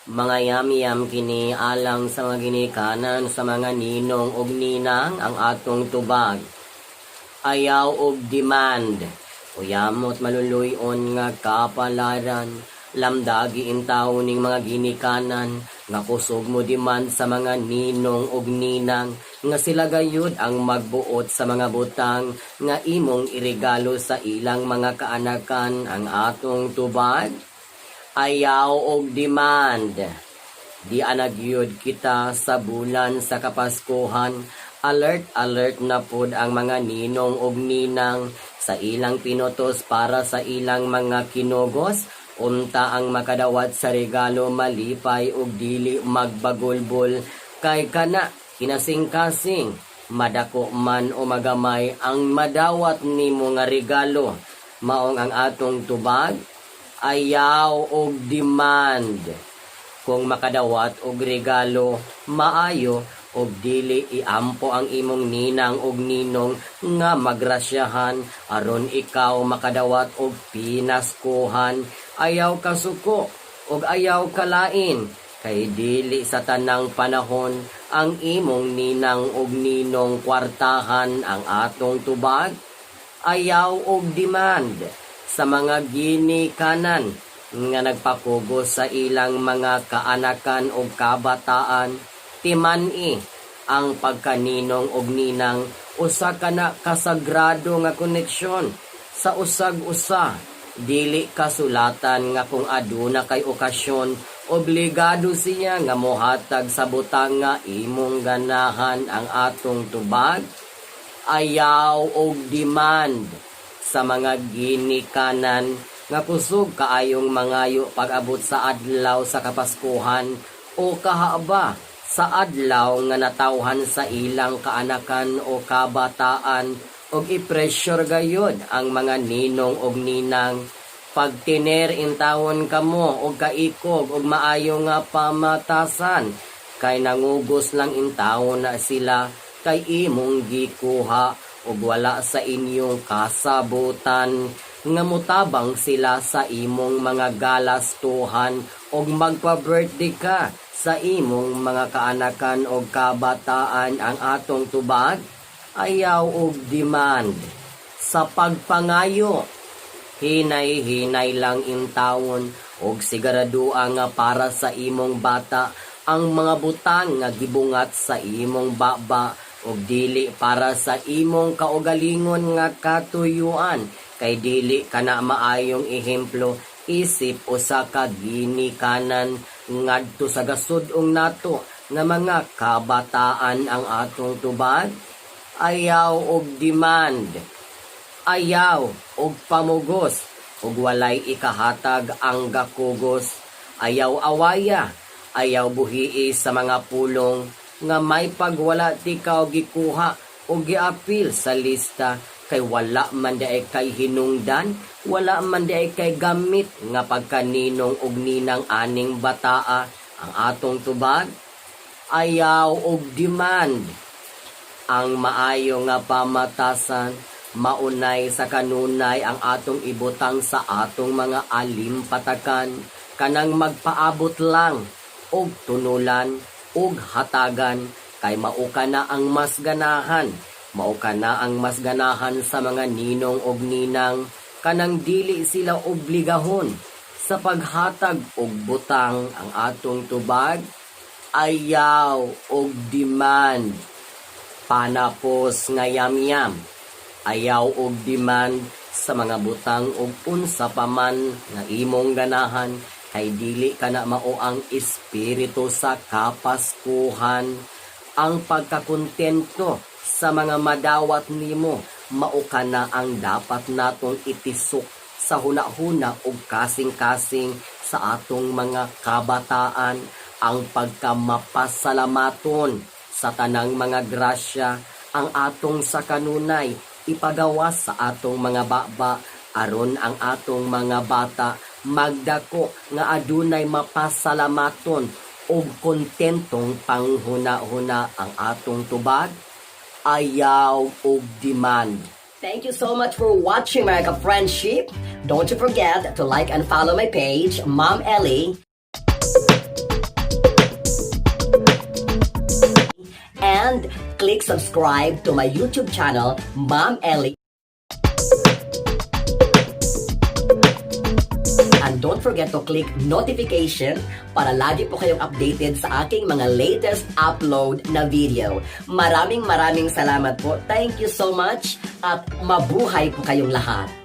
Mga yam-yam kini alang sa mga ginikanan sa mga ninong og ninang ang atong tubag. Ayaw og demand. Uyamot maluluyon nga kapalaran. Lamdagi intaw ning mga ginikanan nga kusog mo demand sa mga ninong og ninang nga sila gayud ang magbuot sa mga butang nga imong iregalo sa ilang mga kaanakan ang atong tubag. Ayaw og demand. Di anagyud kita sa bulan sa Kapaskuhan. Alert na pod ang mga ninong og ninang sa ilang pinutos para sa ilang mga kinugos. Unta ang makadawat sa regalo malipay ug dili magbagulbol kay kana kinasing-kasing madako man o magamay ang madawat nimo nga regalo. Maong ang atong tubag. Ayaw og demand. Kung makadawat og regalo, maayo og dili iampo ang imong ninang og ninong nga magrasyahan aron ikaw makadawat og pinaskuhan. Ayaw kasuko og ayaw kalain kay dili sa tanang panahon ang imong ninang og ninong kwartahan ang atong tubag. Ayaw og demand sa mga ginikanan nga nagpakugos sa ilang mga kaanakan o kabataan. Timani ang pagkaninong og ninang usa kana kasagrado nga koneksyon sa usag-usa. Dili kasulatan nga kung aduna kay okasyon obligado siya nga mohatag sa butang nga imong ganahan ang atong tubag. Ayaw og demand sa mga ginikanan nga kusog kaayong mangayo pag-abot sa adlaw sa Kapaskuhan o kahaba sa adlaw nga natawhan sa ilang kaanakan o kabataan og i-pressure gayud ang mga ninong og ninang pagtiner intawon kamo og kaikog og maayo nga pamatasan kay nangugos lang intawon na sila kay imong gikuha ug wala sa inyong kasabutan nga mutabang sila sa imong mga galastuhan ug magpa-birthday ka sa imong mga kaanakan ug kabataan. Ang atong tubag. Ayaw og demand sa pagpangayo. Hinay-hinay lang intawon og siguraduha nga para sa imong bata ang mga butang nga gibungat sa imong baba og dili para sa imong kaugalingon nga katuyuan kay dili kana maayong ehemplo isip usa ka ginikanan ngadto sa gasud-ong nato nga mga kabataan. Ang atong tubag. Ayaw og demand. Ayaw og pamugos ug walay ikahatag ang gakugos. Ayaw awaya. Ayaw buhii sa mga pulong nga may pagwala ti ka gikuha o giapil sa lista kay wala man daay kay hinungdan, wala man daay kay gamit nga pagkaninong og ninang aning bataa. Ang atong tubag. Ayaw og demand. Ang maayo nga pamatasan maunay sa kanunay ang atong ibutang sa atong mga alimpatakan kanang magpaabot lang og tunulan ug hatagan kay mauka na ang mas ganahan. Mauka na ang mas ganahan sa mga ninong og ninang kanang dili sila obligahon sa paghatag og butang. Ang atong tubag. Ayaw og demand. Panapos nga yam-yam. Ayaw og demand sa mga butang og unsa pa man nga imong ganahan kay dili kana mao ang espiritu sa Kapaskuhan. Ang pagkakontento sa mga madawat nimo mao kana ang dapat natong itisok sa hunahuna ug kasing-kasing sa atong mga kabataan. Ang pagkamapasalamaton sa tanang mga grasya ang atong sa kanunay ipagawas sa atong mga baba aron ang atong mga bata magdako nga adunay mapasalamaton ug kontentong panghuna-huna. Ang atong tubag. Ayaw og demand. Thank you so much for watching my friendship. Don't you forget to like and follow my page, Mom Ellie. and click subscribe to my YouTube channel, Ma'am Ellie. And don't forget to click notification para lagi po kayong updated sa aking mga latest upload na video. Maraming salamat po. Thank you so much at mabuhay po kayong lahat.